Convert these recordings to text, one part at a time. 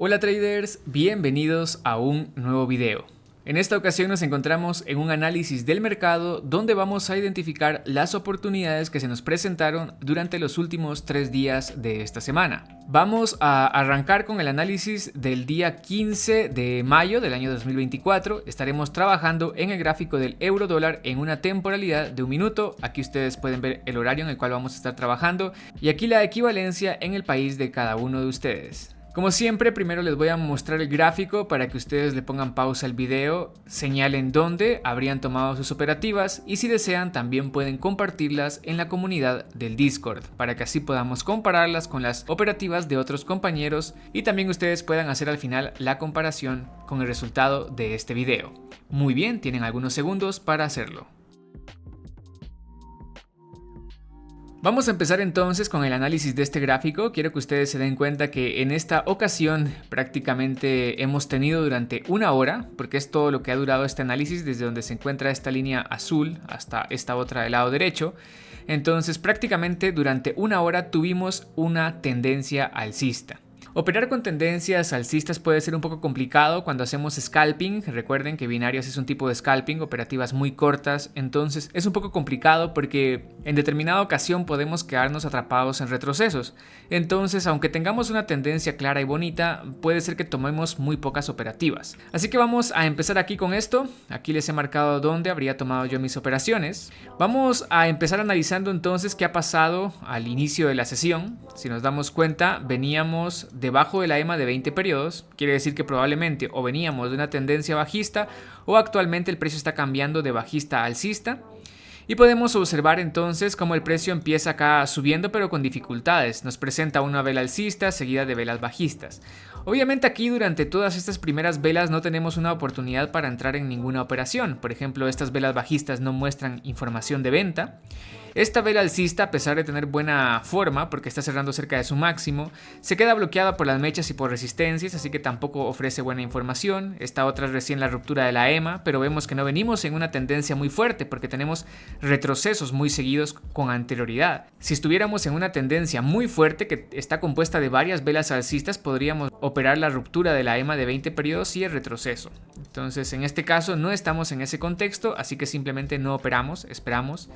Hola traders, bienvenidos a un nuevo video. En esta ocasión nos encontramos en un análisis del mercado donde vamos a identificar las oportunidades que se nos presentaron durante los últimos 3 días de esta semana. Vamos a arrancar con el análisis del día 15 de mayo del año 2024. Estaremos trabajando en el gráfico del euro dólar en una temporalidad de 1 minuto. Aquí ustedes pueden ver el horario en el cual vamos a estar trabajando y aquí la equivalencia en el país de cada uno de ustedes. Como siempre, primero les voy a mostrar el gráfico para que ustedes le pongan pausa al video, señalen dónde habrían tomado sus operativas y si desean también pueden compartirlas en la comunidad del Discord para que así podamos compararlas con las operativas de otros compañeros y también ustedes puedan hacer al final la comparación con el resultado de este video. Muy bien, tienen algunos segundos para hacerlo. Vamos a empezar entonces con el análisis de este gráfico. Quiero que ustedes se den cuenta que en esta ocasión prácticamente hemos tenido durante 1 hora, porque es todo lo que ha durado este análisis desde donde se encuentra esta línea azul hasta esta otra del lado derecho. Entonces prácticamente durante 1 hora tuvimos una tendencia alcista. Operar con tendencias alcistas puede ser un poco complicado cuando hacemos scalping. Recuerden que binarios es un tipo de scalping, operativas muy cortas, entonces es un poco complicado porque en determinada ocasión podemos quedarnos atrapados en retrocesos. Entonces, aunque tengamos una tendencia clara y bonita, puede ser que tomemos muy pocas operativas. Así que vamos a empezar aquí con esto. Aquí les he marcado dónde habría tomado yo mis operaciones. Vamos a empezar analizando entonces qué ha pasado al inicio de la sesión. Si nos damos cuenta, veníamos debajo de la EMA de 20 periodos, quiere decir que probablemente o veníamos de una tendencia bajista o actualmente el precio está cambiando de bajista a alcista. Y podemos observar entonces cómo el precio empieza acá subiendo pero con dificultades. Nos presenta una vela alcista seguida de velas bajistas. Obviamente aquí durante todas estas primeras velas no tenemos una oportunidad para entrar en ninguna operación. Por ejemplo, estas velas bajistas no muestran información de venta. Esta vela alcista, a pesar de tener buena forma, porque está cerrando cerca de su máximo, se queda bloqueada por las mechas y por resistencias, así que tampoco ofrece buena información. Esta otra es recién la ruptura de la EMA, pero vemos que no venimos en una tendencia muy fuerte, porque tenemos retrocesos muy seguidos con anterioridad. Si estuviéramos en una tendencia muy fuerte, que está compuesta de varias velas alcistas, podríamos operar la ruptura de la EMA de 20 periodos y el retroceso. Entonces, en este caso no estamos en ese contexto, así que simplemente no operamos, esperamos.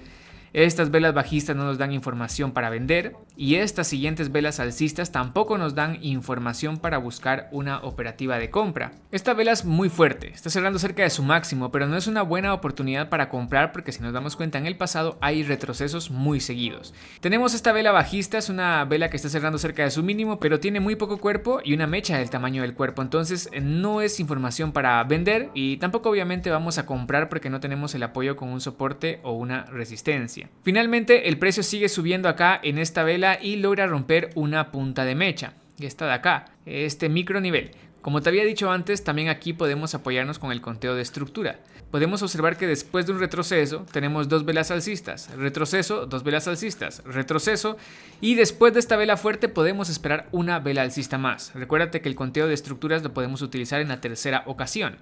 Estas velas bajistas no nos dan información para vender y estas siguientes velas alcistas tampoco nos dan información para buscar una operativa de compra. Esta vela es muy fuerte, está cerrando cerca de su máximo, pero no es una buena oportunidad para comprar porque si nos damos cuenta en el pasado hay retrocesos muy seguidos. Tenemos esta vela bajista, es una vela que está cerrando cerca de su mínimo, pero tiene muy poco cuerpo y una mecha del tamaño del cuerpo, entonces no es información para vender y tampoco obviamente vamos a comprar porque no tenemos el apoyo con un soporte o una resistencia. Finalmente el precio sigue subiendo acá en esta vela y logra romper una punta de mecha, y esta de acá, este micro nivel. Como te había dicho antes, también aquí podemos apoyarnos con el conteo de estructura. Podemos observar que después de un retroceso tenemos 2 velas alcistas, retroceso, 2 velas alcistas, retroceso y después de esta vela fuerte podemos esperar una vela alcista más. Recuérdate que el conteo de estructuras lo podemos utilizar en la tercera ocasión.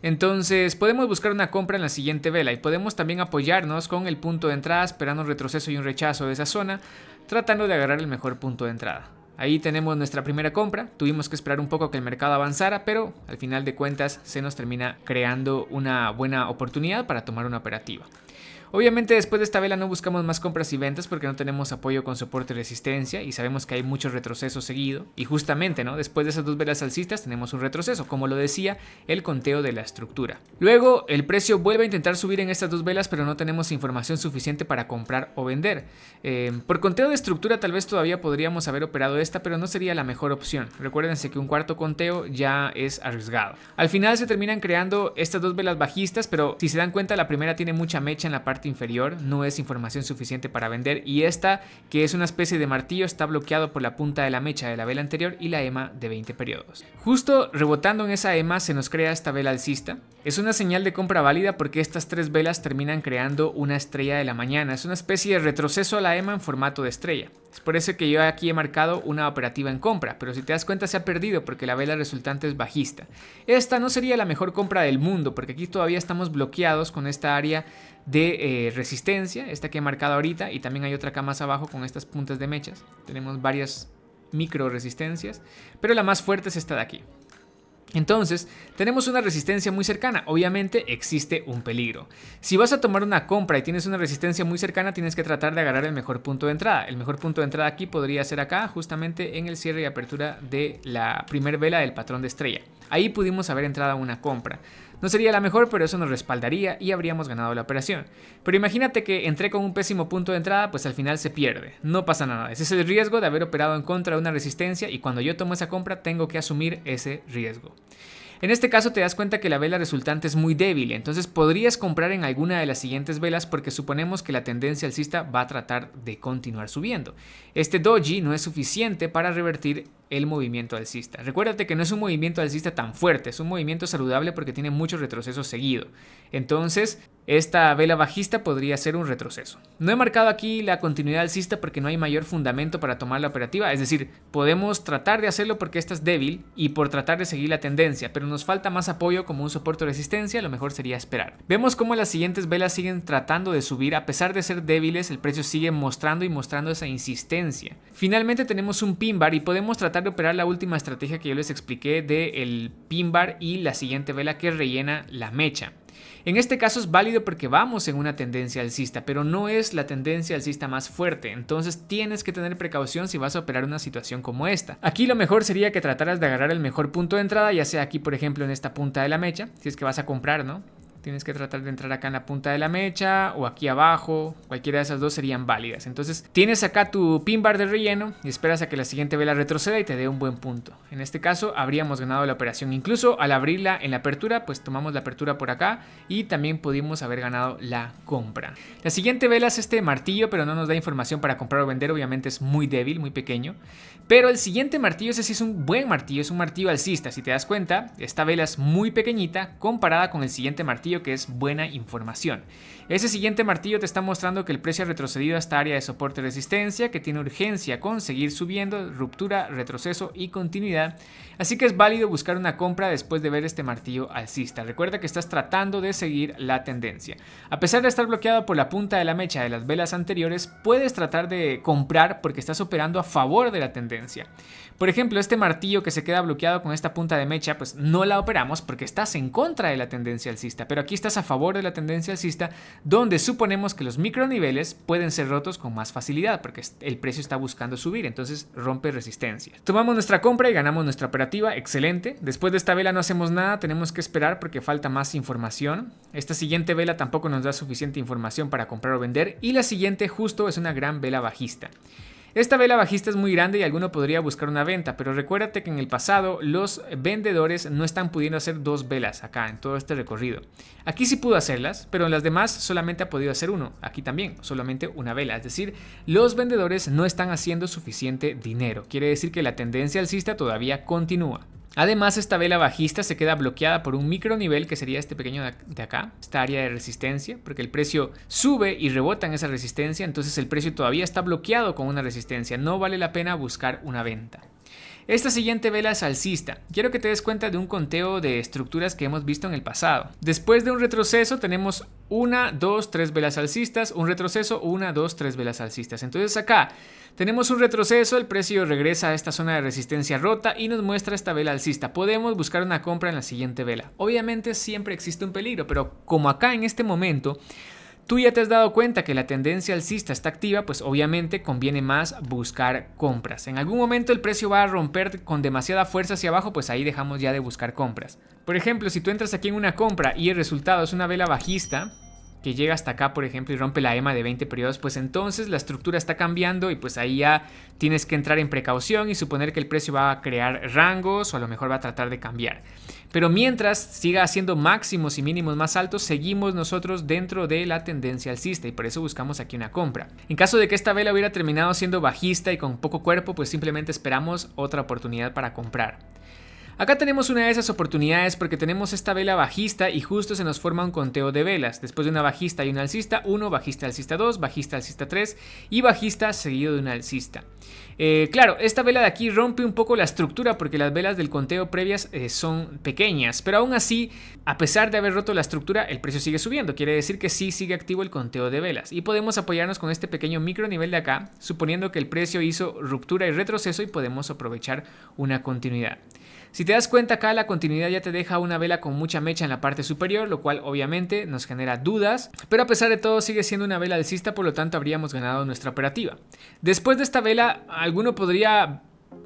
Entonces podemos buscar una compra en la siguiente vela y podemos también apoyarnos con el punto de entrada esperando un retroceso y un rechazo de esa zona, tratando de agarrar el mejor punto de entrada. Ahí tenemos nuestra primera compra, tuvimos que esperar un poco a que el mercado avanzara, pero al final de cuentas se nos termina creando una buena oportunidad para tomar una operativa. Obviamente después de esta vela no buscamos más compras y ventas porque no tenemos apoyo con soporte y resistencia y sabemos que hay muchos retrocesos seguidos y justamente después de esas 2 velas alcistas tenemos un retroceso, como lo decía el conteo de la estructura. Luego el precio vuelve a intentar subir en estas 2 velas pero no tenemos información suficiente para comprar o vender. Por conteo de estructura tal vez todavía podríamos haber operado esta, pero no sería la mejor opción. Recuérdense que un cuarto conteo ya es arriesgado. Al final se terminan creando estas 2 velas bajistas, pero si se dan cuenta la primera tiene mucha mecha en la parte inferior, no es información suficiente para vender y esta, que es una especie de martillo, está bloqueado por la punta de la mecha de la vela anterior y la EMA de 20 periodos. Justo rebotando en esa EMA se nos crea esta vela alcista. Es una señal de compra válida porque estas 3 velas terminan creando una estrella de la mañana, es una especie de retroceso a la EMA en formato de estrella. Es por eso que yo aquí he marcado una operativa en compra, pero si te das cuenta se ha perdido porque la vela resultante es bajista. Esta no sería la mejor compra del mundo porque aquí todavía estamos bloqueados con esta área de resistencia, esta que he marcado ahorita, y también hay otra acá más abajo con estas puntas de mechas. Tenemos varias micro resistencias, pero la más fuerte es esta de aquí. Entonces, tenemos una resistencia muy cercana, obviamente existe un peligro. Si vas a tomar una compra y tienes una resistencia muy cercana, tienes que tratar de agarrar el mejor punto de entrada. El mejor punto de entrada aquí podría ser acá, justamente en el cierre y apertura de la primer vela del patrón de estrella. Ahí pudimos haber entrado a una compra. No sería la mejor, pero eso nos respaldaría y habríamos ganado la operación. Pero imagínate que entré con un pésimo punto de entrada, pues al final se pierde. No pasa nada. Ese es el riesgo de haber operado en contra de una resistencia y cuando yo tomo esa compra tengo que asumir ese riesgo. En este caso te das cuenta que la vela resultante es muy débil, entonces podrías comprar en alguna de las siguientes velas porque suponemos que la tendencia alcista va a tratar de continuar subiendo. Este doji no es suficiente para revertir el movimiento alcista. Recuérdate que no es un movimiento alcista tan fuerte, es un movimiento saludable porque tiene mucho retroceso seguido. Entonces, esta vela bajista podría ser un retroceso. No he marcado aquí la continuidad alcista porque no hay mayor fundamento para tomar la operativa, es decir, podemos tratar de hacerlo porque esta es débil y por tratar de seguir la tendencia, pero nos falta más apoyo como un soporte o resistencia, lo mejor sería esperar. Vemos cómo las siguientes velas siguen tratando de subir, a pesar de ser débiles, el precio sigue mostrando esa insistencia. Finalmente tenemos un pin bar y podemos tratar de operar la última estrategia que yo les expliqué del pin bar y la siguiente vela que rellena la mecha. En este caso es válido porque vamos en una tendencia alcista, pero no es la tendencia alcista más fuerte, entonces tienes que tener precaución si vas a operar una situación como esta. Aquí lo mejor sería que trataras de agarrar el mejor punto de entrada, ya sea aquí por ejemplo en esta punta de la mecha, si es que vas a comprar, ¿no? Tienes que tratar de entrar acá en la punta de la mecha o aquí abajo, cualquiera de esas dos serían válidas. Entonces tienes acá tu pin bar de relleno y esperas a que la siguiente vela retroceda y te dé un buen punto. En este caso habríamos ganado la operación. Incluso al abrirla en la apertura, pues tomamos la apertura por acá y también pudimos haber ganado la compra. La siguiente vela es este martillo, pero no nos da información para comprar o vender, obviamente es muy débil, muy pequeño. Pero el siguiente martillo, ese sí es un buen martillo, es un martillo alcista. Si te das cuenta, esta vela es muy pequeñita comparada con el siguiente martillo, que es buena información. Ese siguiente martillo te está mostrando que el precio ha retrocedido a esta área de soporte y resistencia, que tiene urgencia con seguir subiendo, ruptura, retroceso y continuidad. Así que es válido buscar una compra después de ver este martillo alcista. Recuerda que estás tratando de seguir la tendencia. A pesar de estar bloqueado por la punta de la mecha de las velas anteriores, puedes tratar de comprar porque estás operando a favor de la tendencia. Por ejemplo, este martillo que se queda bloqueado con esta punta de mecha, pues no la operamos porque estás en contra de la tendencia alcista, pero aquí estás a favor de la tendencia alcista, donde suponemos que los microniveles pueden ser rotos con más facilidad porque el precio está buscando subir, entonces rompe resistencia. Tomamos nuestra compra y ganamos nuestra operativa, excelente. Después de esta vela no hacemos nada, tenemos que esperar porque falta más información. Esta siguiente vela tampoco nos da suficiente información para comprar o vender y la siguiente justo es una gran vela bajista. Esta vela bajista es muy grande y alguno podría buscar una venta, pero recuérdate que en el pasado los vendedores no están pudiendo hacer dos velas acá en todo este recorrido. Aquí sí pudo hacerlas, pero en las demás solamente ha podido hacer uno. Aquí también, solamente una vela. Es decir, los vendedores no están haciendo suficiente dinero. Quiere decir que la tendencia alcista todavía continúa. Además, esta vela bajista se queda bloqueada por un micronivel que sería este pequeño de acá, esta área de resistencia, porque el precio sube y rebota en esa resistencia, entonces el precio todavía está bloqueado con una resistencia, no vale la pena buscar una venta. Esta siguiente vela es alcista. Quiero que te des cuenta de un conteo de estructuras que hemos visto en el pasado. Después de un retroceso tenemos 1, 2, 3 velas alcistas, un retroceso, 1, 2, 3 velas alcistas. Entonces acá tenemos un retroceso, el precio regresa a esta zona de resistencia rota y nos muestra esta vela alcista. Podemos buscar una compra en la siguiente vela. Obviamente siempre existe un peligro, pero como acá en este momento tú ya te has dado cuenta que la tendencia alcista está activa, pues obviamente conviene más buscar compras. En algún momento el precio va a romper con demasiada fuerza hacia abajo, pues ahí dejamos ya de buscar compras. Por ejemplo, si tú entras aquí en una compra y el resultado es una vela bajista, que llega hasta acá, por ejemplo, y rompe la EMA de 20 periodos, pues entonces la estructura está cambiando y pues ahí ya tienes que entrar en precaución y suponer que el precio va a crear rangos o a lo mejor va a tratar de cambiar. Pero mientras siga haciendo máximos y mínimos más altos, seguimos nosotros dentro de la tendencia alcista y por eso buscamos aquí una compra. En caso de que esta vela hubiera terminado siendo bajista y con poco cuerpo, pues simplemente esperamos otra oportunidad para comprar. Acá tenemos una de esas oportunidades porque tenemos esta vela bajista y justo se nos forma un conteo de velas. Después de una bajista hay una alcista 1, bajista alcista 2, bajista alcista 3 y bajista seguido de una alcista. Claro, esta vela de aquí rompe un poco la estructura porque las velas del conteo previas son pequeñas, pero aún así, a pesar de haber roto la estructura, el precio sigue subiendo. Quiere decir que sí sigue activo el conteo de velas y podemos apoyarnos con este pequeño micro nivel de acá, suponiendo que el precio hizo ruptura y retroceso y podemos aprovechar una continuidad. Si te das cuenta acá, la continuidad ya te deja una vela con mucha mecha en la parte superior, lo cual obviamente nos genera dudas, pero a pesar de todo sigue siendo una vela alcista, por lo tanto habríamos ganado nuestra operativa. Después de esta vela, alguno podría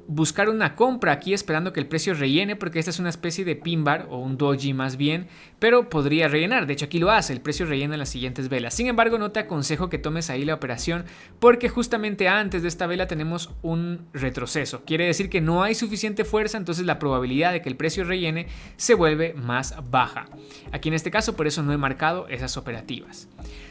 buscar una compra aquí esperando que el precio rellene, porque esta es una especie de pin bar o un doji más bien, pero podría rellenar. De hecho aquí lo hace, el precio rellena en las siguientes velas. Sin embargo, no te aconsejo que tomes ahí la operación porque justamente antes de esta vela tenemos un retroceso. Quiere decir que no hay suficiente fuerza, entonces la probabilidad de que el precio rellene se vuelve más baja. Aquí en este caso por eso no he marcado esas operativas.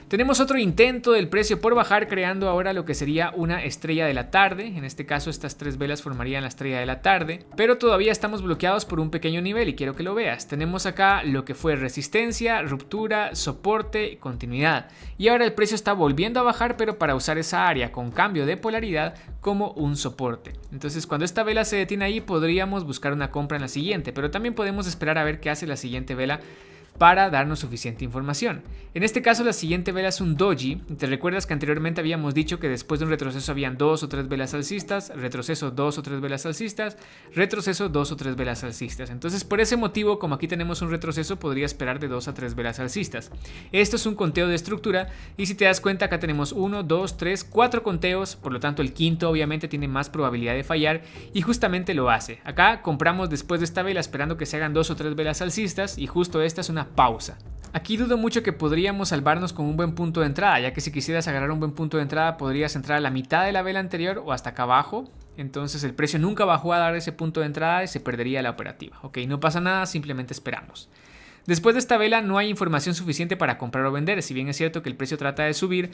Tenemos otro intento del precio por bajar, creando ahora lo que sería una estrella de la tarde. En este caso estas tres velas formarían la estrella de la tarde, pero todavía estamos bloqueados por un pequeño nivel y quiero que lo veas. Tenemos acá lo que fue resistencia, ruptura, soporte y continuidad. Y ahora el precio está volviendo a bajar, pero para usar esa área con cambio de polaridad como un soporte. Entonces cuando esta vela se detiene ahí podríamos buscar una compra en la siguiente, pero también podemos esperar a ver qué hace la siguiente vela para darnos suficiente información. En este caso la siguiente vela es un doji. Te recuerdas que anteriormente habíamos dicho que después de un retroceso habían 2 o 3 velas alcistas, retroceso 2 o 3 velas alcistas, retroceso 2 o 3 velas alcistas. Entonces por ese motivo, como aquí tenemos un retroceso, podría esperar de 2 a 3 velas alcistas. Esto es un conteo de estructura y si te das cuenta acá tenemos 1, 2, 3, 4 conteos, por lo tanto el quinto obviamente tiene más probabilidad de fallar y justamente lo hace. Acá compramos después de esta vela esperando que se hagan 2 o 3 velas alcistas y justo esta es una pausa. Aquí dudo mucho que podríamos salvarnos con un buen punto de entrada, ya que si quisieras agarrar un buen punto de entrada podrías entrar a la mitad de la vela anterior o hasta acá abajo. Entonces el precio nunca bajó a dar ese punto de entrada y se perdería la operativa. Ok, no pasa nada, simplemente esperamos. Después de esta vela no hay información suficiente para comprar o vender. Si bien es cierto que el precio trata de subir,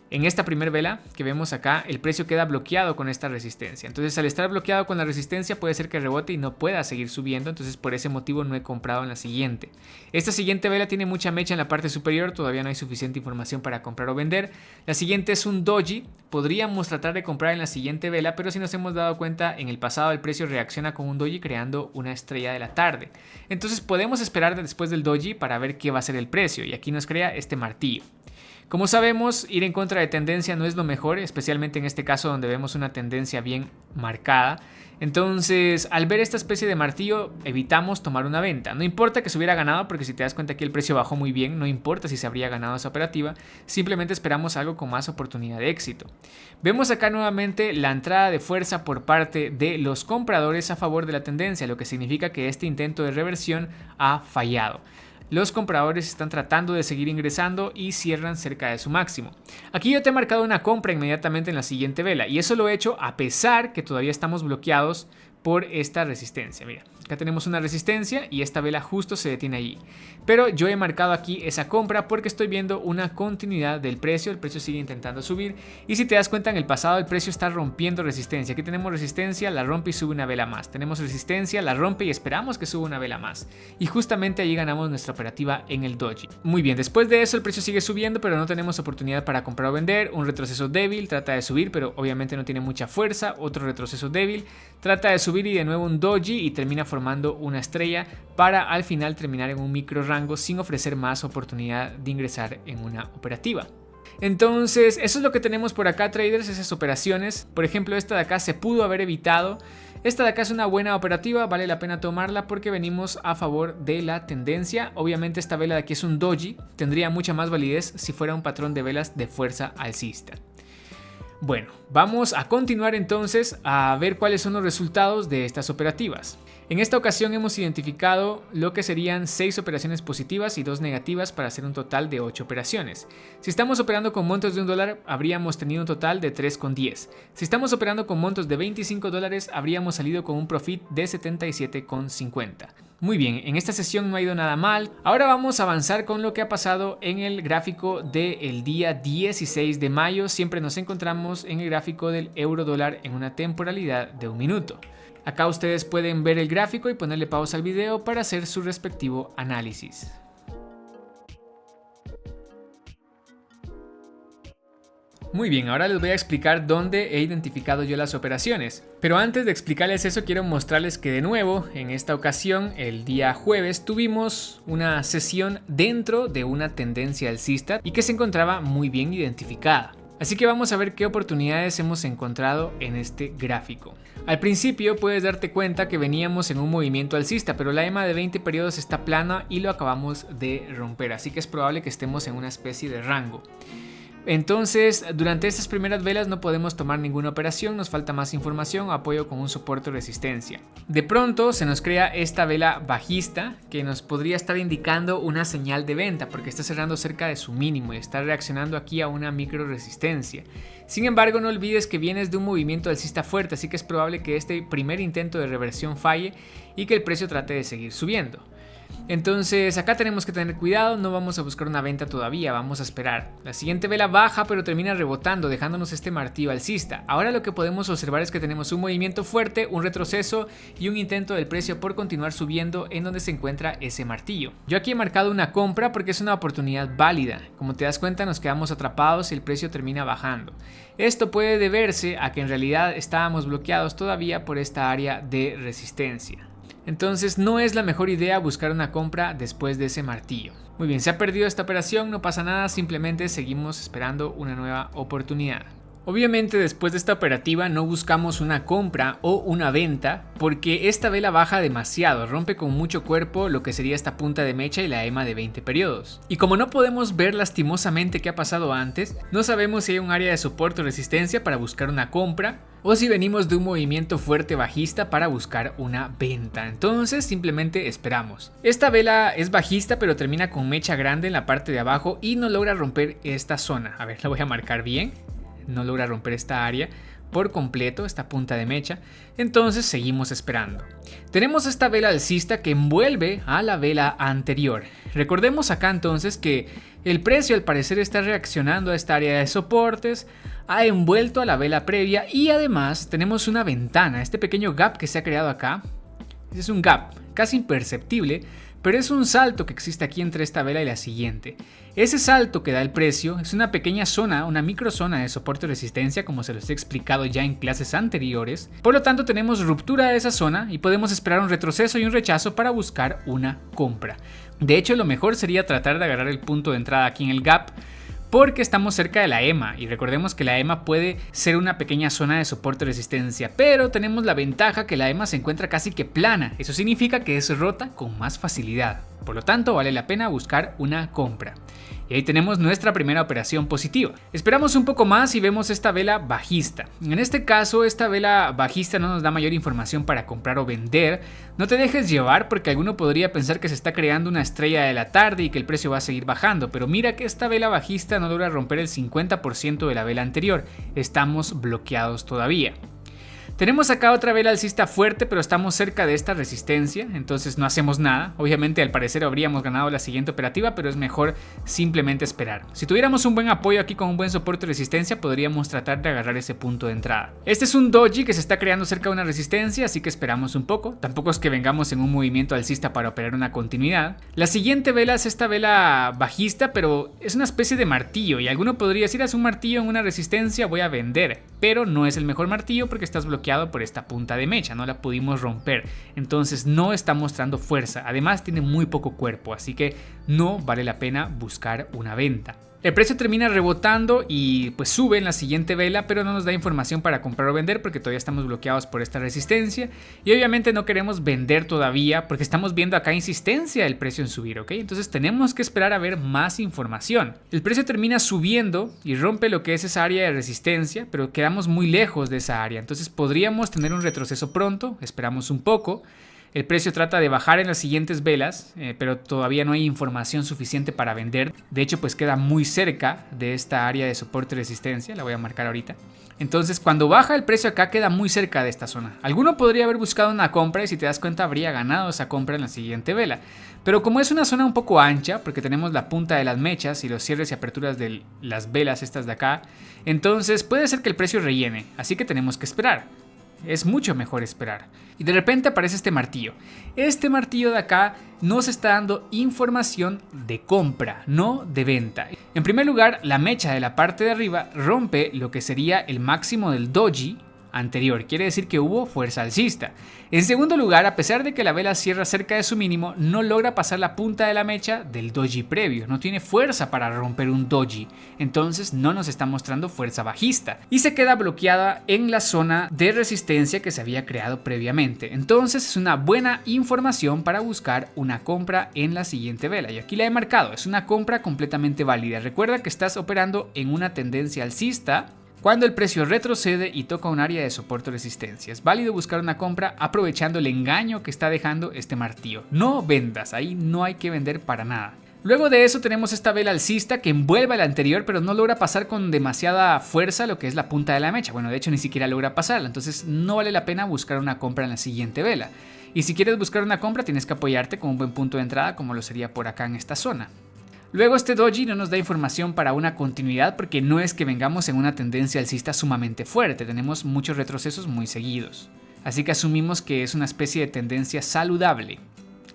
en esta primera vela que vemos acá el precio queda bloqueado con esta resistencia. Entonces al estar bloqueado con la resistencia puede ser que rebote y no pueda seguir subiendo. Entonces por ese motivo no he comprado en la siguiente. Esta siguiente vela tiene mucha mecha en la parte superior. Todavía no hay suficiente información para comprar o vender. La siguiente es un doji. Podríamos tratar de comprar en la siguiente vela, pero si nos hemos dado cuenta en el pasado el precio reacciona con un doji creando una estrella de la tarde. Entonces podemos esperar después del doji para ver qué va a ser el precio y aquí nos crea este martillo. Como sabemos, ir en contra de tendencia no es lo mejor, especialmente en este caso donde vemos una tendencia bien marcada. Entonces, al ver esta especie de martillo, evitamos tomar una venta. No importa que se hubiera ganado, porque si te das cuenta aquí el precio bajó muy bien, no importa si se habría ganado esa operativa, simplemente esperamos algo con más oportunidad de éxito. Vemos acá nuevamente la entrada de fuerza por parte de los compradores a favor de la tendencia, lo que significa que este intento de reversión ha fallado. Los compradores están tratando de seguir ingresando y cierran cerca de su máximo. Aquí yo te he marcado una compra inmediatamente en la siguiente vela y eso lo he hecho a pesar que todavía estamos bloqueados por esta resistencia. Mira, acá tenemos una resistencia y esta vela justo se detiene allí. Pero yo he marcado aquí esa compra porque estoy viendo una continuidad del precio. El precio sigue intentando subir y si te das cuenta en el pasado el precio está rompiendo resistencia. Aquí tenemos resistencia, la rompe y sube una vela más. Tenemos resistencia, la rompe y esperamos que suba una vela más. Y justamente allí ganamos nuestra operativa en el doji. Muy bien, después de eso el precio sigue subiendo pero no tenemos oportunidad para comprar o vender. Un retroceso débil, trata de subir pero obviamente no tiene mucha fuerza. Otro retroceso débil, trata de subir y de nuevo un doji y termina formando una estrella para al final terminar en un micro rango sin ofrecer más oportunidad de ingresar en una operativa. Entonces eso es lo que tenemos por acá, traders, esas operaciones. Por ejemplo, esta de acá se pudo haber evitado. Esta de acá es una buena operativa, vale la pena tomarla porque venimos a favor de la tendencia. Obviamente esta vela de aquí es un doji, tendría mucha más validez si fuera un patrón de velas de fuerza alcista. Bueno, vamos a continuar entonces a ver cuáles son los resultados de estas operativas. En esta ocasión hemos identificado lo que serían 6 operaciones positivas y 2 negativas para hacer un total de 8 operaciones. Si estamos operando con montos de $1, habríamos tenido un total de 3,10. Si estamos operando con montos de $25, habríamos salido con un profit de 77,50. Muy bien, en esta sesión no ha ido nada mal. Ahora vamos a avanzar con lo que ha pasado en el gráfico del día 16 de mayo. Siempre nos encontramos en el gráfico del euro dólar en una temporalidad de 1 minuto. Acá ustedes pueden ver el gráfico y ponerle pausa al video para hacer su respectivo análisis. Muy bien, ahora les voy a explicar dónde he identificado yo las operaciones. Pero antes de explicarles eso, quiero mostrarles que de nuevo, en esta ocasión, el día jueves, tuvimos una sesión dentro de una tendencia alcista y que se encontraba muy bien identificada. Así que vamos a ver qué oportunidades hemos encontrado en este gráfico. Al principio puedes darte cuenta que veníamos en un movimiento alcista, pero la EMA de 20 periodos está plana y lo acabamos de romper, así que es probable que estemos en una especie de rango. Entonces, durante estas primeras velas no podemos tomar ninguna operación, nos falta más información o apoyo con un soporte o resistencia. De pronto se nos crea esta vela bajista que nos podría estar indicando una señal de venta porque está cerrando cerca de su mínimo y está reaccionando aquí a una micro resistencia. Sin embargo, no olvides que vienes de un movimiento alcista fuerte, así que es probable que este primer intento de reversión falle y que el precio trate de seguir subiendo. Entonces acá tenemos que tener cuidado, no vamos a buscar una venta todavía, vamos a esperar. La siguiente vela baja pero termina rebotando dejándonos este martillo alcista. Ahora lo que podemos observar es que tenemos un movimiento fuerte, un retroceso y un intento del precio por continuar subiendo en donde se encuentra ese martillo. Yo aquí he marcado una compra porque es una oportunidad válida. Como te das cuenta nos quedamos atrapados y el precio termina bajando. Esto puede deberse a que en realidad estábamos bloqueados todavía por esta área de resistencia. Entonces no es la mejor idea buscar una compra después de ese martillo. Muy bien, se ha perdido esta operación, no pasa nada, simplemente seguimos esperando una nueva oportunidad. Obviamente después de esta operativa no buscamos una compra o una venta porque esta vela baja demasiado, rompe con mucho cuerpo lo que sería esta punta de mecha y la EMA de 20 periodos. Y como no podemos ver lastimosamente qué ha pasado antes, no sabemos si hay un área de soporte o resistencia para buscar una compra o si venimos de un movimiento fuerte bajista para buscar una venta. Entonces simplemente esperamos. Esta vela es bajista pero termina con mecha grande en la parte de abajo y no logra romper esta zona. A ver, la voy a marcar bien. No logra romper esta área por completo, esta punta de mecha, entonces seguimos esperando. Tenemos esta vela alcista que envuelve a la vela anterior. Recordemos acá entonces que el precio al parecer está reaccionando a esta área de soportes, ha envuelto a la vela previa y además tenemos una ventana, este pequeño gap que se ha creado acá. Este es un gap casi imperceptible, pero es un salto que existe aquí entre esta vela y la siguiente. Ese salto que da el precio es una pequeña zona, una microzona de soporte y resistencia, como se los he explicado ya en clases anteriores. Por lo tanto, tenemos ruptura de esa zona y podemos esperar un retroceso y un rechazo para buscar una compra. De hecho, lo mejor sería tratar de agarrar el punto de entrada aquí en el gap, porque estamos cerca de la EMA y recordemos que la EMA puede ser una pequeña zona de soporte y resistencia, pero tenemos la ventaja que la EMA se encuentra casi que plana, eso significa que es rota con más facilidad, por lo tanto vale la pena buscar una compra. Y ahí tenemos nuestra primera operación positiva. Esperamos un poco más y vemos esta vela bajista. En este caso, esta vela bajista no nos da mayor información para comprar o vender. No te dejes llevar porque alguno podría pensar que se está creando una estrella de la tarde y que el precio va a seguir bajando. Pero mira que esta vela bajista no logra romper el 50% de la vela anterior. Estamos bloqueados todavía. Tenemos acá otra vela alcista fuerte, pero estamos cerca de esta resistencia, entonces no hacemos nada. Obviamente al parecer habríamos ganado la siguiente operativa, pero es mejor simplemente esperar. Si tuviéramos un buen apoyo aquí con un buen soporte y resistencia, podríamos tratar de agarrar ese punto de entrada. Este es un doji que se está creando cerca de una resistencia, así que esperamos un poco. Tampoco es que vengamos en un movimiento alcista para operar una continuidad. La siguiente vela es esta vela bajista, pero es una especie de martillo, y alguno podría decir, es un martillo en una resistencia, voy a vender. Pero no es el mejor martillo porque estás bloqueado por esta punta de mecha, no la pudimos romper, entonces no está mostrando fuerza, además tiene muy poco cuerpo, así que no vale la pena buscar una venta. El precio termina rebotando y pues sube en la siguiente vela, pero no nos da información para comprar o vender porque todavía estamos bloqueados por esta resistencia y obviamente no queremos vender todavía porque estamos viendo acá insistencia del precio en subir, ¿ok? Entonces tenemos que esperar a ver más información. El precio termina subiendo y rompe lo que es esa área de resistencia, pero quedamos muy lejos de esa área, entonces podríamos tener un retroceso pronto, esperamos un poco. El precio trata de bajar en las siguientes velas, pero todavía no hay información suficiente para vender. De hecho, pues queda muy cerca de esta área de soporte y resistencia. La voy a marcar ahorita. Entonces, cuando baja el precio acá, queda muy cerca de esta zona. Alguno podría haber buscado una compra y si te das cuenta habría ganado esa compra en la siguiente vela. Pero como es una zona un poco ancha, porque tenemos la punta de las mechas y los cierres y aperturas de las velas estas de acá, entonces puede ser que el precio rellene. Así que tenemos que esperar. Es mucho mejor esperar. Y de repente aparece este martillo. Este martillo de acá nos está dando información de compra, no de venta. En primer lugar, la mecha de la parte de arriba rompe lo que sería el máximo del doji anterior, quiere decir que hubo fuerza alcista. En segundo lugar, a pesar de que la vela cierra cerca de su mínimo, no logra pasar la punta de la mecha del doji previo, no tiene fuerza para romper un doji, entonces no nos está mostrando fuerza bajista y se queda bloqueada en la zona de resistencia que se había creado previamente. Entonces es una buena información para buscar una compra en la siguiente vela, y aquí la he marcado, es una compra completamente válida. Recuerda que estás operando en una tendencia alcista cuando el precio retrocede y toca un área de soporte o resistencia. Es válido buscar una compra aprovechando el engaño que está dejando este martillo. No vendas, ahí no hay que vender para nada. Luego de eso tenemos esta vela alcista que envuelve a la anterior, pero no logra pasar con demasiada fuerza lo que es la punta de la mecha. Bueno, de hecho ni siquiera logra pasarla, entonces no vale la pena buscar una compra en la siguiente vela. Y si quieres buscar una compra tienes que apoyarte con un buen punto de entrada como lo sería por acá en esta zona. Luego este doji no nos da información para una continuidad porque no es que vengamos en una tendencia alcista sumamente fuerte, tenemos muchos retrocesos muy seguidos. Así que asumimos que es una especie de tendencia saludable,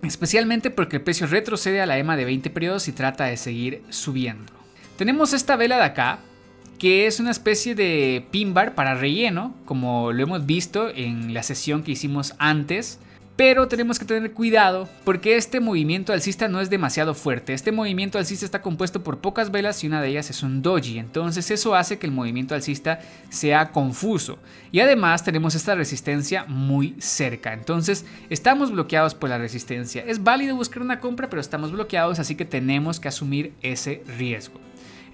especialmente porque el precio retrocede a la EMA de 20 periodos y trata de seguir subiendo. Tenemos esta vela de acá, que es una especie de pin bar para relleno, como lo hemos visto en la sesión que hicimos antes. Pero tenemos que tener cuidado porque este movimiento alcista no es demasiado fuerte. Este movimiento alcista está compuesto por pocas velas y una de ellas es un doji. Entonces eso hace que el movimiento alcista sea confuso. Y además tenemos esta resistencia muy cerca. Entonces estamos bloqueados por la resistencia. Es válido buscar una compra, pero estamos bloqueados, así que tenemos que asumir ese riesgo.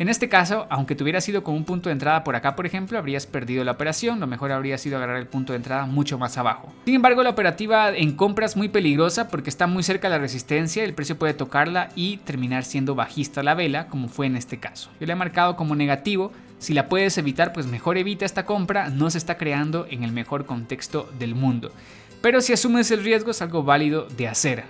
En este caso, aunque te hubieras ido con un punto de entrada por acá, por ejemplo, habrías perdido la operación. Lo mejor habría sido agarrar el punto de entrada mucho más abajo. Sin embargo, la operativa en compra es muy peligrosa porque está muy cerca de la resistencia, el precio puede tocarla y terminar siendo bajista la vela, como fue en este caso. Yo la he marcado como negativo. Si la puedes evitar, pues mejor evita esta compra. No se está creando en el mejor contexto del mundo. Pero si asumes el riesgo, es algo válido de hacer.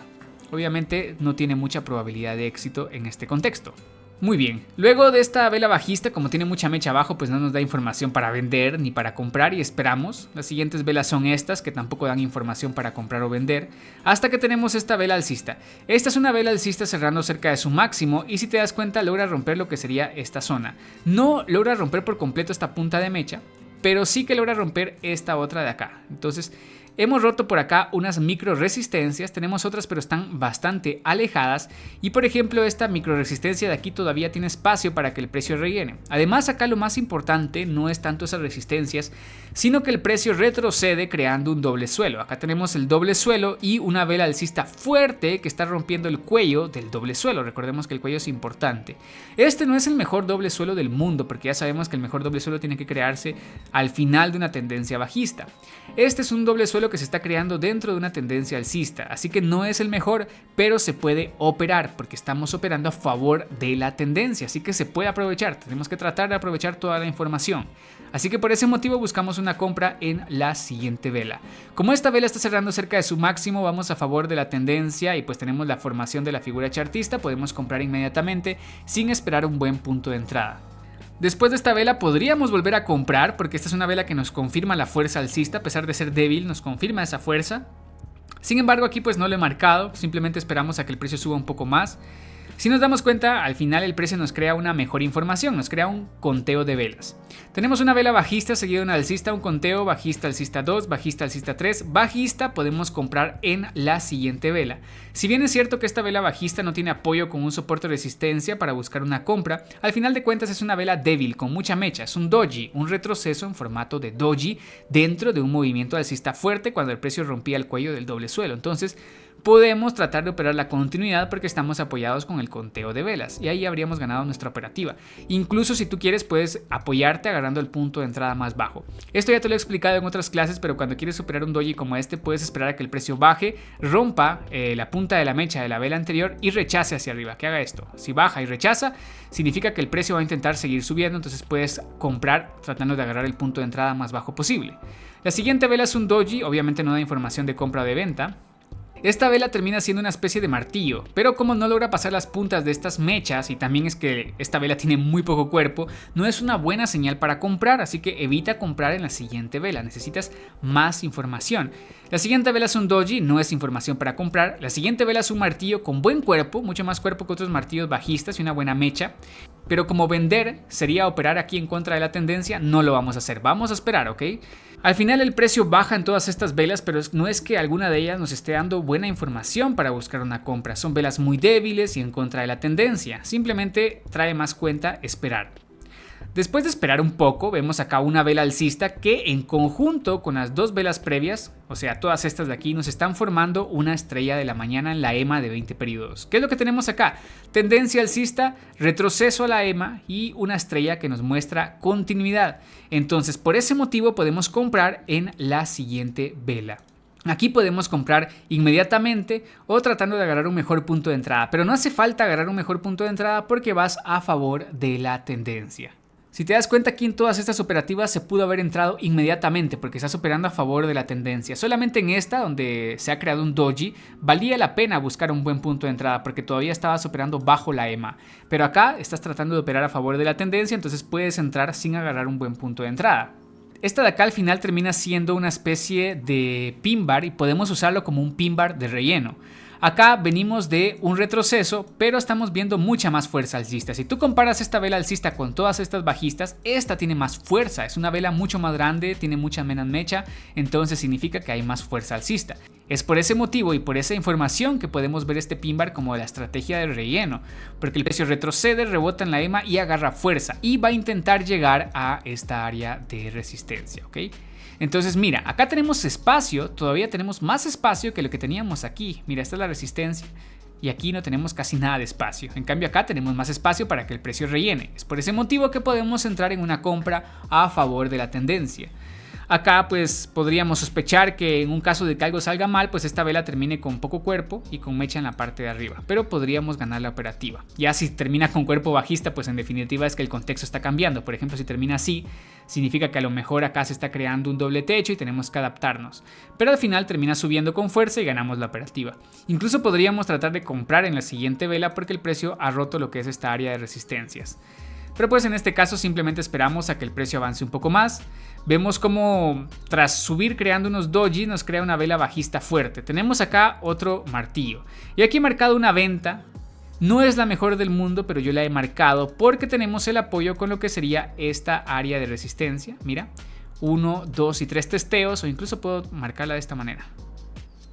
Obviamente no tiene mucha probabilidad de éxito en este contexto. Muy bien, luego de esta vela bajista, como tiene mucha mecha abajo, pues no nos da información para vender ni para comprar y esperamos. Las siguientes velas son estas, que tampoco dan información para comprar o vender, hasta que tenemos esta vela alcista. Esta es una vela alcista cerrando cerca de su máximo y si te das cuenta logra romper lo que sería esta zona. No logra romper por completo esta punta de mecha, pero sí que logra romper esta otra de acá. Entonces hemos roto por acá unas micro resistencias, tenemos otras pero están bastante alejadas y por ejemplo esta micro resistencia de aquí todavía tiene espacio para que el precio rellene. Además acá lo más importante no es tanto esas resistencias, sino que el precio retrocede creando un doble suelo. Acá tenemos el doble suelo y una vela alcista fuerte que está rompiendo el cuello del doble suelo. Recordemos que el cuello es importante. Este no es el mejor doble suelo del mundo porque ya sabemos que el mejor doble suelo tiene que crearse al final de una tendencia bajista. Este es un doble suelo que se está creando dentro de una tendencia alcista, así que no es el mejor, pero se puede operar porque estamos operando a favor de la tendencia, así que se puede aprovechar. Tenemos que tratar de aprovechar toda la información. Así que por ese motivo buscamos una compra en la siguiente vela. Como esta vela está cerrando cerca de su máximo, vamos a favor de la tendencia y pues tenemos la formación de la figura chartista, podemos comprar inmediatamente sin esperar un buen punto de entrada. Después de esta vela podríamos volver a comprar porque esta es una vela que nos confirma la fuerza alcista, a pesar de ser débil nos confirma esa fuerza. Sin embargo aquí pues no lo he marcado, simplemente esperamos a que el precio suba un poco más. Si nos damos cuenta, al final el precio nos crea una mejor información, nos crea un conteo de velas. Tenemos una vela bajista seguida de una alcista, un conteo bajista alcista 2, bajista alcista 3, bajista podemos comprar en la siguiente vela. Si bien es cierto que esta vela bajista no tiene apoyo con un soporte de resistencia para buscar una compra, al final de cuentas es una vela débil con mucha mecha, es un doji, un retroceso en formato de doji dentro de un movimiento alcista fuerte cuando el precio rompía el cuello del doble suelo. Entonces podemos tratar de operar la continuidad porque estamos apoyados con el conteo de velas y ahí habríamos ganado nuestra operativa. Incluso si tú quieres puedes apoyarte agarrando el punto de entrada más bajo. Esto ya te lo he explicado en otras clases, pero cuando quieres operar un doji como este puedes esperar a que el precio baje, rompa la punta de la mecha de la vela anterior y rechace hacia arriba. Que haga esto. Si baja y rechaza significa que el precio va a intentar seguir subiendo, entonces puedes comprar tratando de agarrar el punto de entrada más bajo posible. La siguiente vela es un doji, obviamente no da información de compra o de venta. Esta vela termina siendo una especie de martillo, pero como no logra pasar las puntas de estas mechas y también es que esta vela tiene muy poco cuerpo, no es una buena señal para comprar, así que evita comprar en la siguiente vela, necesitas más información. La siguiente vela es un doji, no es información para comprar. La siguiente vela es un martillo con buen cuerpo, mucho más cuerpo que otros martillos bajistas y una buena mecha. Pero como vender sería operar aquí en contra de la tendencia, no lo vamos a hacer, vamos a esperar, ¿ok? Al final el precio baja en todas estas velas, pero no es que alguna de ellas nos esté dando buena información para buscar una compra. Son velas muy débiles y en contra de la tendencia, simplemente trae más cuenta esperar. Después de esperar un poco, vemos acá una vela alcista que en conjunto con las dos velas previas, o sea, todas estas de aquí, nos están formando una estrella de la mañana en la EMA de 20 periodos. ¿Qué es lo que tenemos acá? Tendencia alcista, retroceso a la EMA y una estrella que nos muestra continuidad. Entonces, por ese motivo podemos comprar en la siguiente vela. Aquí podemos comprar inmediatamente o tratando de agarrar un mejor punto de entrada, pero no hace falta agarrar un mejor punto de entrada porque vas a favor de la tendencia. Si te das cuenta, aquí en todas estas operativas se pudo haber entrado inmediatamente porque estás operando a favor de la tendencia. Solamente en esta, donde se ha creado un doji, valía la pena buscar un buen punto de entrada porque todavía estabas operando bajo la EMA. Pero acá estás tratando de operar a favor de la tendencia, entonces puedes entrar sin agarrar un buen punto de entrada. Esta de acá al final termina siendo una especie de pin bar y podemos usarlo como un pin bar de relleno. Acá venimos de un retroceso, pero estamos viendo mucha más fuerza alcista. Si tú comparas esta vela alcista con todas estas bajistas, esta tiene más fuerza. Es una vela mucho más grande, tiene mucha menos mecha, entonces significa que hay más fuerza alcista. Es por ese motivo y por esa información que podemos ver este pin bar como la estrategia del relleno, porque el precio retrocede, rebota en la EMA y agarra fuerza y va a intentar llegar a esta área de resistencia, ¿ok? Entonces mira, acá tenemos espacio, todavía tenemos más espacio que lo que teníamos aquí. Mira, esta es la resistencia y aquí no tenemos casi nada de espacio. En cambio acá tenemos más espacio para que el precio rellene. Es por ese motivo que podemos entrar en una compra a favor de la tendencia. Acá pues podríamos sospechar que en un caso de que algo salga mal, pues esta vela termine con poco cuerpo y con mecha en la parte de arriba, pero podríamos ganar la operativa. Ya si termina con cuerpo bajista, pues en definitiva es que el contexto está cambiando. Por ejemplo, si termina así, significa que a lo mejor acá se está creando un doble techo y tenemos que adaptarnos. Pero al final termina subiendo con fuerza y ganamos la operativa. Incluso podríamos tratar de comprar en la siguiente vela porque el precio ha roto lo que es esta área de resistencias. Pero pues en este caso simplemente esperamos a que el precio avance un poco más. Vemos como tras subir creando unos doji nos crea una vela bajista fuerte. Tenemos acá otro martillo. Y aquí he marcado una venta. No es la mejor del mundo, pero yo la he marcado porque tenemos el apoyo con lo que sería esta área de resistencia. Mira, 1, 2 y 3 testeos, o incluso puedo marcarla de esta manera.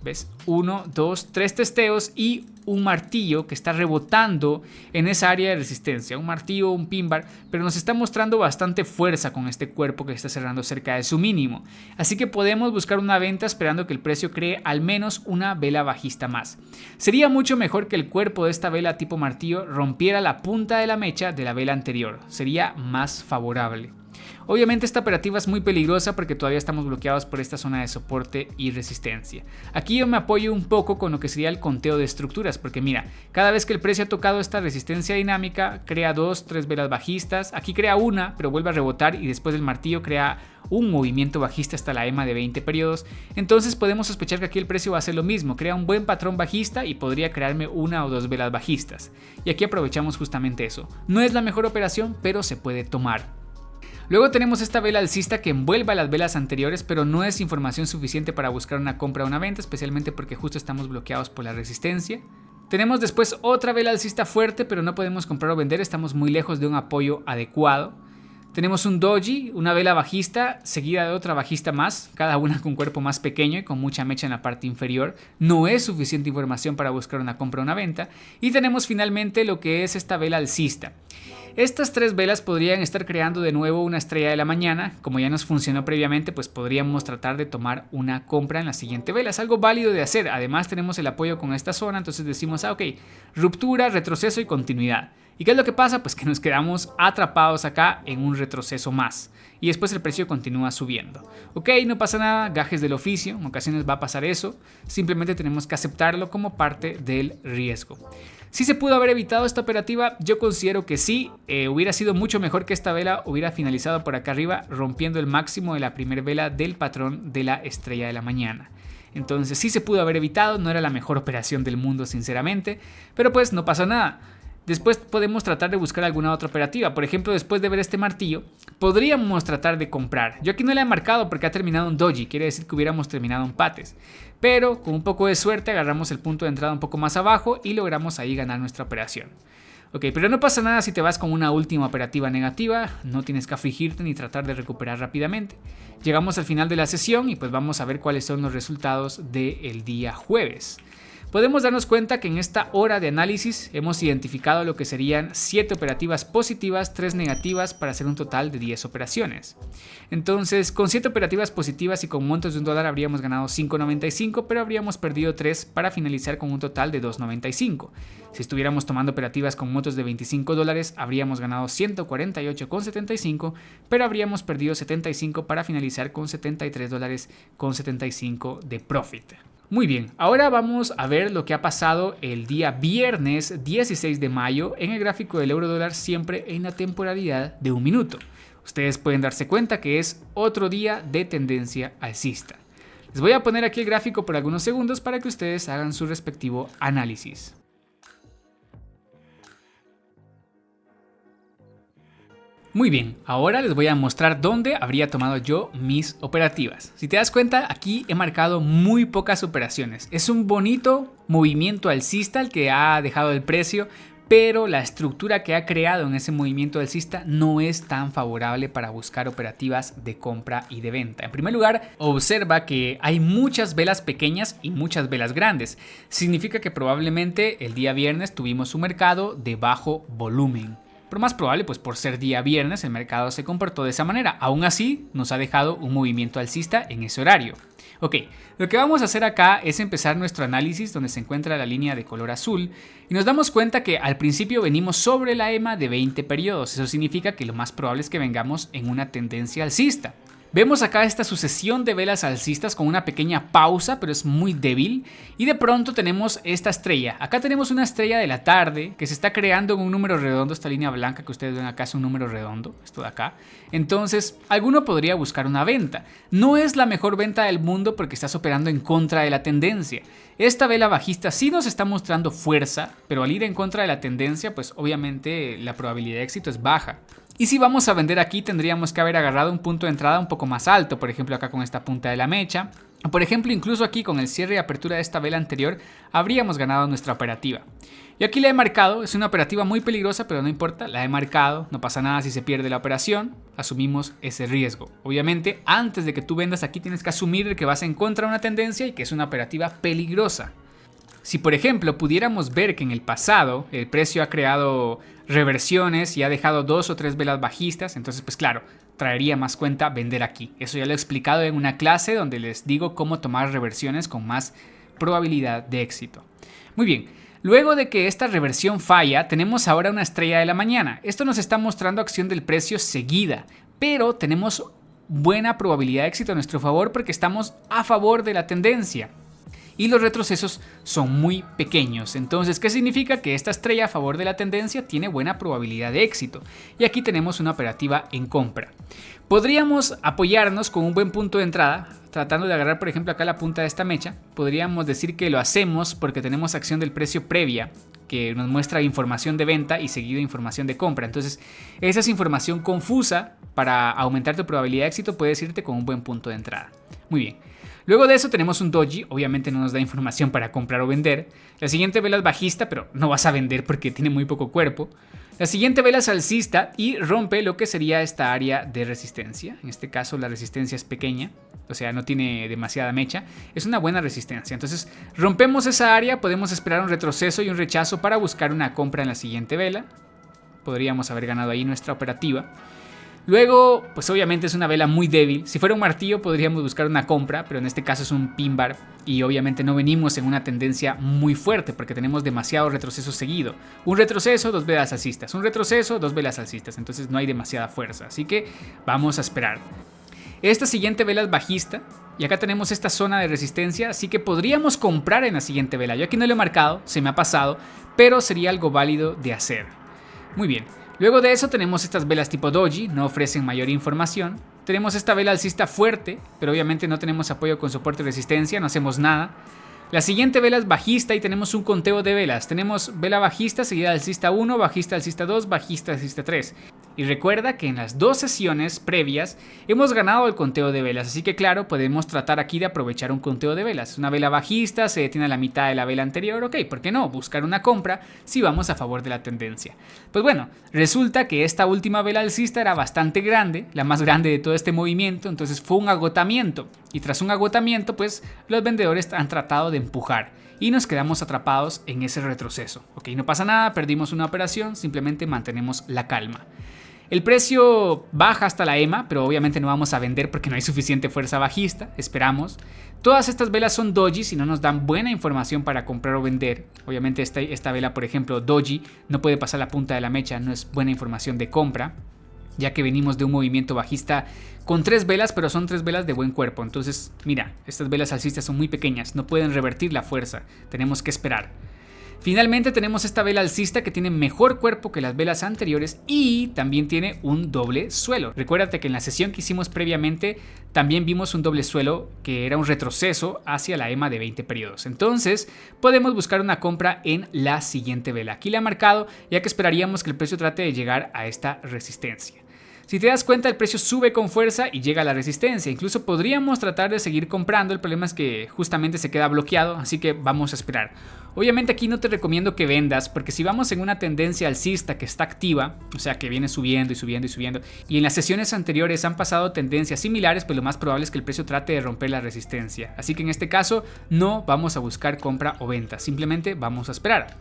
¿Ves? 1, 2, 3 testeos y un martillo que está rebotando en esa área de resistencia. Un martillo, un pin bar, pero nos está mostrando bastante fuerza con este cuerpo que está cerrando cerca de su mínimo. Así que podemos buscar una venta esperando que el precio cree al menos una vela bajista más. Sería mucho mejor que el cuerpo de esta vela tipo martillo rompiera la punta de la mecha de la vela anterior. Sería más favorable. Obviamente esta operativa es muy peligrosa porque todavía estamos bloqueados por esta zona de soporte y resistencia. Aquí yo me apoyo un poco con lo que sería el conteo de estructuras, porque mira, cada vez que el precio ha tocado esta resistencia dinámica, crea 2, 3 velas bajistas. Aquí crea una, pero vuelve a rebotar y después del martillo crea un movimiento bajista hasta la EMA de 20 periodos. Entonces podemos sospechar que aquí el precio va a hacer lo mismo, crea un buen patrón bajista y podría crearme 1 o 2 velas bajistas. Y aquí aprovechamos justamente eso. No es la mejor operación, pero se puede tomar. Luego tenemos esta vela alcista que envuelve a las velas anteriores, pero no es información suficiente para buscar una compra o una venta, especialmente porque justo estamos bloqueados por la resistencia. Tenemos después otra vela alcista fuerte, pero no podemos comprar o vender, estamos muy lejos de un apoyo adecuado. Tenemos un doji, una vela bajista, seguida de otra bajista más, cada una con un cuerpo más pequeño y con mucha mecha en la parte inferior. No es suficiente información para buscar una compra o una venta. Y tenemos finalmente lo que es esta vela alcista. Estas 3 velas podrían estar creando de nuevo una estrella de la mañana. Como ya nos funcionó previamente, pues podríamos tratar de tomar una compra en la siguiente vela. Es algo válido de hacer. Además tenemos el apoyo con esta zona, entonces decimos, ok, ruptura, retroceso y continuidad. ¿Y qué es lo que pasa? Pues que nos quedamos atrapados acá en un retroceso más. Y después el precio continúa subiendo. Ok, no pasa nada, gajes del oficio, en ocasiones va a pasar eso. Simplemente tenemos que aceptarlo como parte del riesgo. ¿Sí se pudo haber evitado esta operativa? Yo considero que sí. Hubiera sido mucho mejor que esta vela hubiera finalizado por acá arriba, rompiendo el máximo de la primera vela del patrón de la estrella de la mañana. Entonces sí se pudo haber evitado, no era la mejor operación del mundo sinceramente, pero pues no pasó nada. Después podemos tratar de buscar alguna otra operativa. Por ejemplo, después de ver este martillo, podríamos tratar de comprar. Yo aquí no le he marcado porque ha terminado un doji, quiere decir que hubiéramos terminado empates. Pero con un poco de suerte agarramos el punto de entrada un poco más abajo y logramos ahí ganar nuestra operación. Ok, pero no pasa nada si te vas con una última operativa negativa, no tienes que afligirte ni tratar de recuperar rápidamente. Llegamos al final de la sesión y pues vamos a ver cuáles son los resultados del día jueves. Podemos darnos cuenta que en esta hora de análisis hemos identificado lo que serían 7 operativas positivas, 3 negativas para hacer un total de 10 operaciones. Entonces, con 7 operativas positivas y con montos de $1 habríamos ganado 5.95, pero habríamos perdido 3 para finalizar con un total de 2.95. Si estuviéramos tomando operativas con montos de $25, habríamos ganado 148.75, pero habríamos perdido 75 para finalizar con $73.75 de profit. Muy bien, ahora vamos a ver lo que ha pasado el día viernes 16 de mayo en el gráfico del euro dólar, siempre en la temporalidad de un minuto. Ustedes pueden darse cuenta que es otro día de tendencia alcista. Les voy a poner aquí el gráfico por algunos segundos para que ustedes hagan su respectivo análisis. Muy bien, ahora les voy a mostrar dónde habría tomado yo mis operativas. Si te das cuenta, aquí he marcado muy pocas operaciones. Es un bonito movimiento alcista el que ha dejado el precio, pero la estructura que ha creado en ese movimiento alcista no es tan favorable para buscar operativas de compra y de venta. En primer lugar, observa que hay muchas velas pequeñas y muchas velas grandes. Significa que probablemente el día viernes tuvimos un mercado de bajo volumen. Pero más probable, pues por ser día viernes, el mercado se comportó de esa manera. Aún así, nos ha dejado un movimiento alcista en ese horario. Ok, lo que vamos a hacer acá es empezar nuestro análisis donde se encuentra la línea de color azul y nos damos cuenta que al principio venimos sobre la EMA de 20 periodos. Eso significa que lo más probable es que vengamos en una tendencia alcista. Vemos acá esta sucesión de velas alcistas con una pequeña pausa, pero es muy débil. Y de pronto tenemos esta estrella. Acá tenemos una estrella de la tarde que se está creando en un número redondo. Esta línea blanca que ustedes ven acá es un número redondo, esto de acá. Entonces, alguno podría buscar una venta. No es la mejor venta del mundo porque estás operando en contra de la tendencia. Esta vela bajista sí nos está mostrando fuerza, pero al ir en contra de la tendencia, pues obviamente la probabilidad de éxito es baja. Y si vamos a vender aquí, tendríamos que haber agarrado un punto de entrada un poco más alto, por ejemplo acá con esta punta de la mecha. O por ejemplo, incluso aquí con el cierre y apertura de esta vela anterior, habríamos ganado nuestra operativa. Yo aquí la he marcado, es una operativa muy peligrosa, pero no importa, la he marcado, no pasa nada si se pierde la operación, asumimos ese riesgo. Obviamente, antes de que tú vendas aquí tienes que asumir que vas en contra de una tendencia y que es una operativa peligrosa. Si por ejemplo pudiéramos ver que en el pasado el precio ha creado reversiones y ha dejado 2 o 3 velas bajistas, entonces pues claro, traería más cuenta vender aquí. Eso ya lo he explicado en una clase donde les digo cómo tomar reversiones con más probabilidad de éxito. Muy bien, luego de que esta reversión falla, tenemos ahora una estrella de la mañana. Esto nos está mostrando acción del precio seguida, pero tenemos buena probabilidad de éxito a nuestro favor porque estamos a favor de la tendencia. Y los retrocesos son muy pequeños. Entonces, ¿qué significa? Que esta estrella a favor de la tendencia tiene buena probabilidad de éxito. Y aquí tenemos una operativa en compra. Podríamos apoyarnos con un buen punto de entrada, tratando de agarrar por ejemplo acá la punta de esta mecha. Podríamos decir que lo hacemos porque tenemos acción del precio previa, que nos muestra información de venta y seguido información de compra. Entonces, esa es información confusa. Para aumentar tu probabilidad de éxito puedes irte con un buen punto de entrada. Muy bien. Luego de eso tenemos un doji, obviamente no nos da información para comprar o vender. La siguiente vela es bajista, pero no vas a vender porque tiene muy poco cuerpo. La siguiente vela es alcista y rompe lo que sería esta área de resistencia. En este caso la resistencia es pequeña, o sea no tiene demasiada mecha. Es una buena resistencia, entonces rompemos esa área, podemos esperar un retroceso y un rechazo para buscar una compra en la siguiente vela. Podríamos haber ganado ahí nuestra operativa. Luego, pues obviamente es una vela muy débil. Si fuera un martillo podríamos buscar una compra, pero en este caso es un pin bar y obviamente no venimos en una tendencia muy fuerte porque tenemos demasiado retroceso seguido. Un retroceso, 2 velas alcistas. Un retroceso, 2 velas alcistas. Entonces no hay demasiada fuerza, así que vamos a esperar. Esta siguiente vela es bajista y acá tenemos esta zona de resistencia, así que podríamos comprar en la siguiente vela. Yo aquí no lo he marcado, se me ha pasado, pero sería algo válido de hacer. Muy bien. Luego de eso tenemos estas velas tipo doji, no ofrecen mayor información. tenemos esta vela alcista fuerte, pero obviamente no tenemos apoyo con soporte y resistencia, no hacemos nada. La siguiente vela es bajista y tenemos un conteo de velas. Tenemos vela bajista seguida de alcista 1, bajista alcista 2, bajista alcista 3. Y recuerda que en las 2 sesiones previas hemos ganado el conteo de velas, así que claro, podemos tratar aquí de aprovechar un conteo de velas. Una vela bajista se detiene a la mitad de la vela anterior, ok, ¿por qué no? Buscar una compra si vamos a favor de la tendencia. Pues bueno, resulta que esta última vela alcista era bastante grande, la más grande de todo este movimiento, entonces fue un agotamiento. Y tras un agotamiento, pues los vendedores han tratado de empujar y nos quedamos atrapados en ese retroceso. Ok, no pasa nada, perdimos una operación, simplemente mantenemos la calma. El precio baja hasta la EMA, pero obviamente no vamos a vender porque no hay suficiente fuerza bajista, esperamos. Todas estas velas son dojis y no nos dan buena información para comprar o vender. Obviamente esta vela, por ejemplo, doji, no puede pasar la punta de la mecha, no es buena información de compra, ya que venimos de un movimiento bajista con 3 velas, pero son 3 velas de buen cuerpo. Entonces, mira, estas velas alcistas son muy pequeñas, no pueden revertir la fuerza, tenemos que esperar. Finalmente tenemos esta vela alcista que tiene mejor cuerpo que las velas anteriores y también tiene un doble suelo. Recuérdate que en la sesión que hicimos previamente también vimos un doble suelo que era un retroceso hacia la EMA de 20 periodos. Entonces podemos buscar una compra en la siguiente vela. Aquí la he marcado ya que esperaríamos que el precio trate de llegar a esta resistencia. Si te das cuenta, el precio sube con fuerza y llega a la resistencia. Incluso podríamos tratar de seguir comprando, el problema es que justamente se queda bloqueado, así que vamos a esperar. Obviamente aquí no te recomiendo que vendas, porque si vamos en una tendencia alcista que está activa, o sea que viene subiendo y subiendo y subiendo, y en las sesiones anteriores han pasado tendencias similares, pues lo más probable es que el precio trate de romper la resistencia. Así que en este caso no vamos a buscar compra o venta, simplemente vamos a esperar.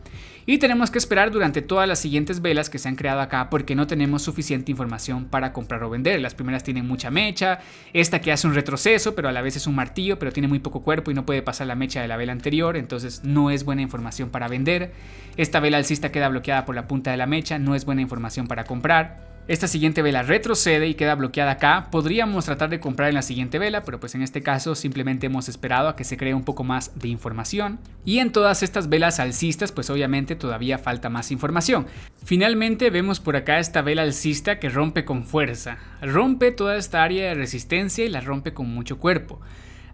Y tenemos que esperar durante todas las siguientes velas que se han creado acá porque no tenemos suficiente información para comprar o vender. Las primeras tienen mucha mecha, esta que hace un retroceso pero a la vez es un martillo, pero tiene muy poco cuerpo y no puede pasar la mecha de la vela anterior, entonces no es buena información para vender. Esta vela alcista queda bloqueada por la punta de la mecha, no es buena información para comprar. Esta siguiente vela retrocede y queda bloqueada acá. Podríamos tratar de comprar en la siguiente vela, pero pues en este caso simplemente hemos esperado a que se cree un poco más de información. Y en todas estas velas alcistas pues obviamente todavía falta más información. Finalmente vemos por acá esta vela alcista que rompe con fuerza. Rompe toda esta área de resistencia y la rompe con mucho cuerpo.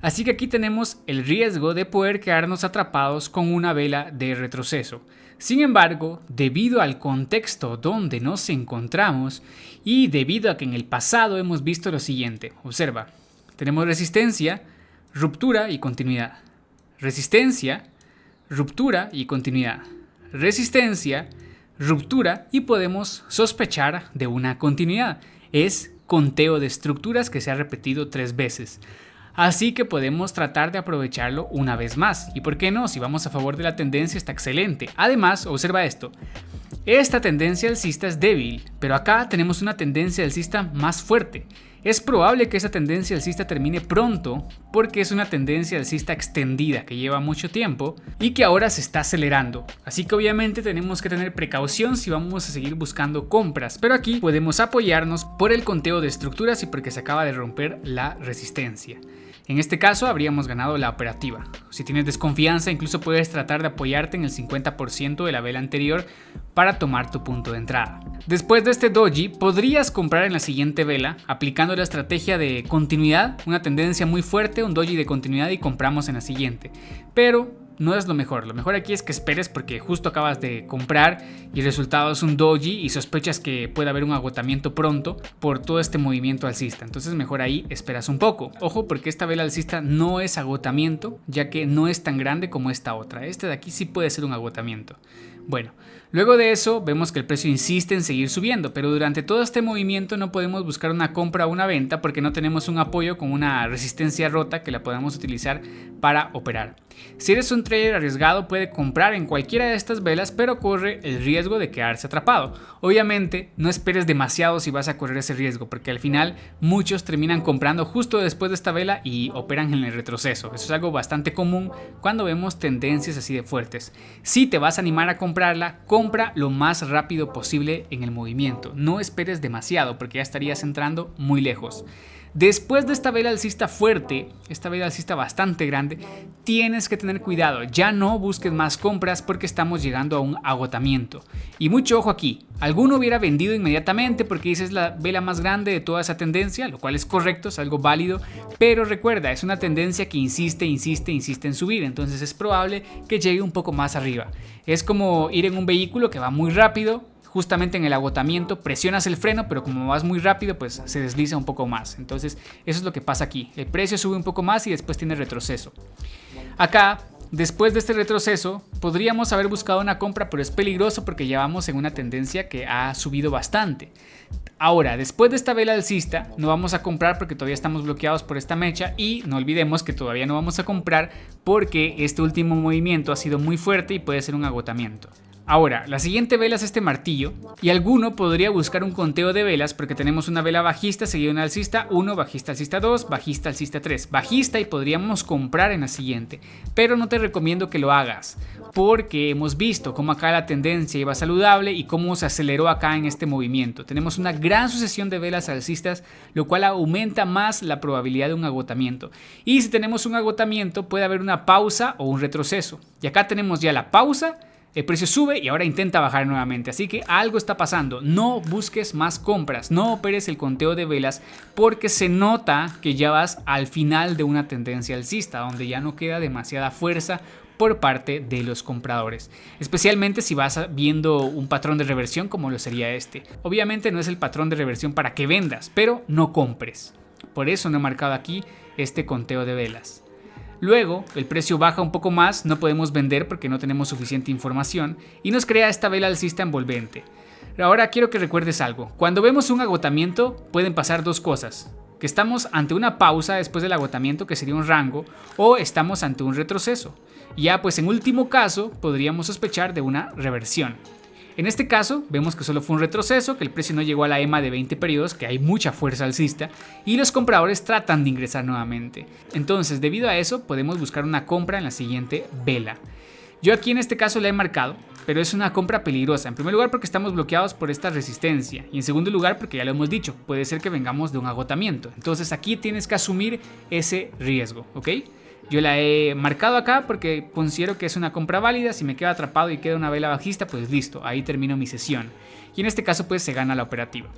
Así que aquí tenemos el riesgo de poder quedarnos atrapados con una vela de retroceso. Sin embargo, debido al contexto donde nos encontramos y debido a que en el pasado hemos visto lo siguiente, observa, tenemos resistencia, ruptura y continuidad. Resistencia, ruptura y continuidad. Resistencia, ruptura y podemos sospechar de una continuidad. Es conteo de estructuras que se ha repetido 3 veces. Así que podemos tratar de aprovecharlo una vez más. ¿Y por qué no? Si vamos a favor de la tendencia está excelente. Además, observa esto. Esta tendencia alcista es débil, pero acá tenemos una tendencia alcista más fuerte. Es probable que esa tendencia alcista termine pronto porque es una tendencia alcista extendida que lleva mucho tiempo y que ahora se está acelerando. Así que obviamente tenemos que tener precaución si vamos a seguir buscando compras, pero aquí podemos apoyarnos por el conteo de estructuras y porque se acaba de romper la resistencia. En este caso habríamos ganado la operativa. Si tienes desconfianza, incluso puedes tratar de apoyarte en el 50% de la vela anterior para tomar tu punto de entrada. Después de este doji, podrías comprar en la siguiente vela aplicando la estrategia de continuidad, una tendencia muy fuerte, un doji de continuidad y compramos en la siguiente. Pero no es lo mejor aquí es que esperes porque justo acabas de comprar y el resultado es un doji y sospechas que puede haber un agotamiento pronto por todo este movimiento alcista, entonces mejor ahí esperas un poco. Ojo porque esta vela alcista no es agotamiento ya que no es tan grande como esta otra, este de aquí sí puede ser un agotamiento. Bueno, luego de eso vemos que el precio insiste en seguir subiendo, pero durante todo este movimiento no podemos buscar una compra o una venta porque no tenemos un apoyo con una resistencia rota que la podamos utilizar para operar. Si eres un trader arriesgado puede comprar en cualquiera de estas velas, pero corre el riesgo de quedarse atrapado. Obviamente no esperes demasiado si vas a correr ese riesgo porque al final muchos terminan comprando justo después de esta vela y operan en el retroceso. Eso es algo bastante común cuando vemos tendencias así de fuertes. Si te vas a animar a comprarla, compra lo más rápido posible en el movimiento. No esperes demasiado porque ya estarías entrando muy lejos. Después de esta vela alcista fuerte, esta vela alcista bastante grande, tienes que tener cuidado, ya no busques más compras porque estamos llegando a un agotamiento. Y mucho ojo aquí, alguno hubiera vendido inmediatamente porque esa es la vela más grande de toda esa tendencia, lo cual es correcto, es algo válido, pero recuerda, es una tendencia que insiste en subir, entonces es probable que llegue un poco más arriba. Es como ir en un vehículo que va muy rápido, justamente en el agotamiento presionas el freno, pero como vas muy rápido pues se desliza un poco más. Entonces eso es lo que pasa aquí, el precio sube un poco más y después tiene retroceso. Acá, después de este retroceso, podríamos haber buscado una compra, pero es peligroso porque ya vamos en una tendencia que ha subido bastante. Ahora, después de esta vela alcista, no vamos a comprar porque todavía estamos bloqueados por esta mecha y no olvidemos que todavía no vamos a comprar porque este último movimiento ha sido muy fuerte y puede ser un agotamiento. Ahora, la siguiente vela es este martillo y alguno podría buscar un conteo de velas porque tenemos una vela bajista seguida de una alcista 1, bajista alcista 2, bajista alcista 3, bajista y podríamos comprar en la siguiente, pero no te recomiendo que lo hagas porque hemos visto cómo acá la tendencia iba saludable y cómo se aceleró acá en este movimiento. Tenemos una gran sucesión de velas alcistas, lo cual aumenta más la probabilidad de un agotamiento. Y si tenemos un agotamiento puede haber una pausa o un retroceso. Y acá tenemos ya la pausa. El precio sube y ahora intenta bajar nuevamente, así que algo está pasando. No busques más compras, no operes el conteo de velas porque se nota que ya vas al final de una tendencia alcista, donde ya no queda demasiada fuerza por parte de los compradores, especialmente si vas viendo un patrón de reversión como lo sería este. Obviamente no es el patrón de reversión para que vendas, pero no compres. Por eso no he marcado aquí este conteo de velas. Luego, el precio baja un poco más, no podemos vender porque no tenemos suficiente información y nos crea esta vela alcista envolvente. Ahora quiero que recuerdes algo, cuando vemos un agotamiento pueden pasar dos cosas, que estamos ante una pausa después del agotamiento que sería un rango o estamos ante un retroceso. Ya pues en último caso podríamos sospechar de una reversión. En este caso vemos que solo fue un retroceso, que el precio no llegó a la EMA de 20 periodos, que hay mucha fuerza alcista y los compradores tratan de ingresar nuevamente. Entonces debido a eso podemos buscar una compra en la siguiente vela. Yo aquí en este caso la he marcado, pero es una compra peligrosa. En primer lugar porque estamos bloqueados por esta resistencia y en segundo lugar porque ya lo hemos dicho, puede ser que vengamos de un agotamiento. Entonces aquí tienes que asumir ese riesgo, ¿ok? Yo la he marcado acá porque considero que es una compra válida. Si me quedo atrapado y queda una vela bajista, pues listo, ahí termino mi sesión. Y en este caso pues se gana la operativa.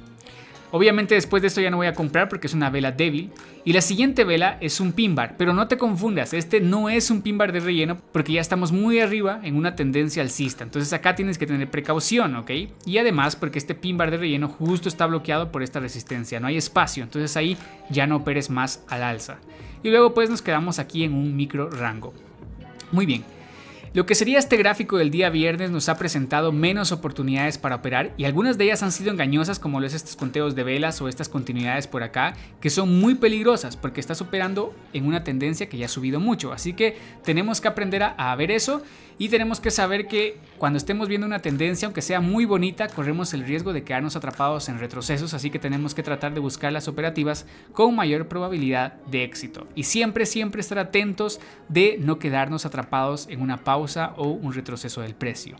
Obviamente después de esto ya no voy a comprar porque es una vela débil. Y la siguiente vela es un pin bar, pero no te confundas, este no es un pin bar de relleno porque ya estamos muy arriba en una tendencia alcista. Entonces acá tienes que tener precaución, ¿ok? Y además porque este pin bar de relleno justo está bloqueado por esta resistencia, no hay espacio, entonces ahí ya no operes más al alza. Y luego pues nos quedamos aquí en un micro rango. Muy bien. Lo que sería este gráfico del día viernes nos ha presentado menos oportunidades para operar y algunas de ellas han sido engañosas, como lo es estos conteos de velas o estas continuidades por acá, que son muy peligrosas porque estás operando en una tendencia que ya ha subido mucho. Así que tenemos que aprender a ver eso y tenemos que saber que cuando estemos viendo una tendencia, aunque sea muy bonita, corremos el riesgo de quedarnos atrapados en retrocesos, así que tenemos que tratar de buscar las operativas con mayor probabilidad de éxito y siempre estar atentos de no quedarnos atrapados en una pausa o un retroceso del precio.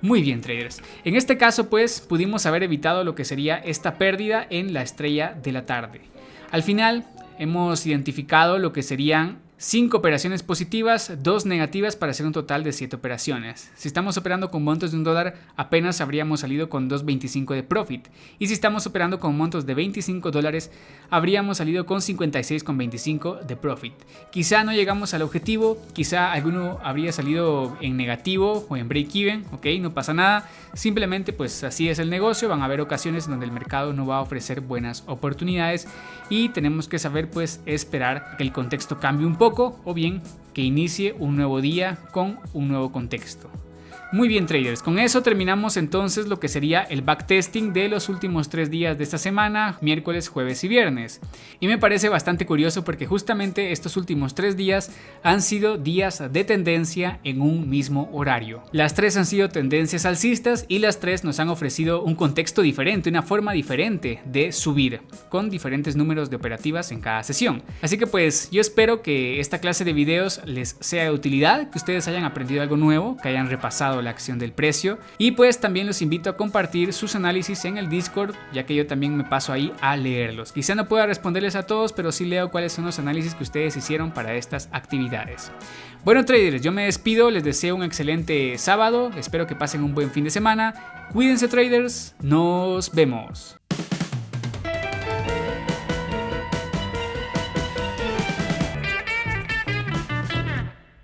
Muy bien, traders, en este caso pues pudimos haber evitado lo que sería esta pérdida en la estrella de la tarde. Al final hemos identificado lo que serían 5 operaciones positivas, 2 negativas para hacer un total de 7 operaciones. Si estamos operando con montos de $1, apenas habríamos salido con 2.25 de profit. Y si estamos operando con montos de $25, habríamos salido con 56,25 de profit. Quizá no llegamos al objetivo, quizá alguno habría salido en negativo o en break-even, ok, no pasa nada. Simplemente pues así es el negocio, van a haber ocasiones donde el mercado no va a ofrecer buenas oportunidades y tenemos que saber pues esperar que el contexto cambie un poco o bien que inicie un nuevo día con un nuevo contexto. Muy bien, traders, con eso terminamos entonces lo que sería el backtesting de los últimos 3 días de esta semana, miércoles, jueves y viernes. Y me parece bastante curioso porque justamente estos últimos 3 días han sido días de tendencia en un mismo horario. Las 3 han sido tendencias alcistas y las 3 nos han ofrecido un contexto diferente, una forma diferente de subir, con diferentes números de operativas en cada sesión. Así que pues yo espero que esta clase de videos les sea de utilidad, que ustedes hayan aprendido algo nuevo, que hayan repasado realizado la acción del precio. Y pues también los invito a compartir sus análisis en el Discord, ya que yo también me paso ahí a leerlos. Quizá no pueda responderles a todos, pero sí leo cuáles son los análisis que ustedes hicieron para estas actividades. Bueno, traders, yo me despido, les deseo un excelente sábado, espero que pasen un buen fin de semana. Cuídense, traders, nos vemos.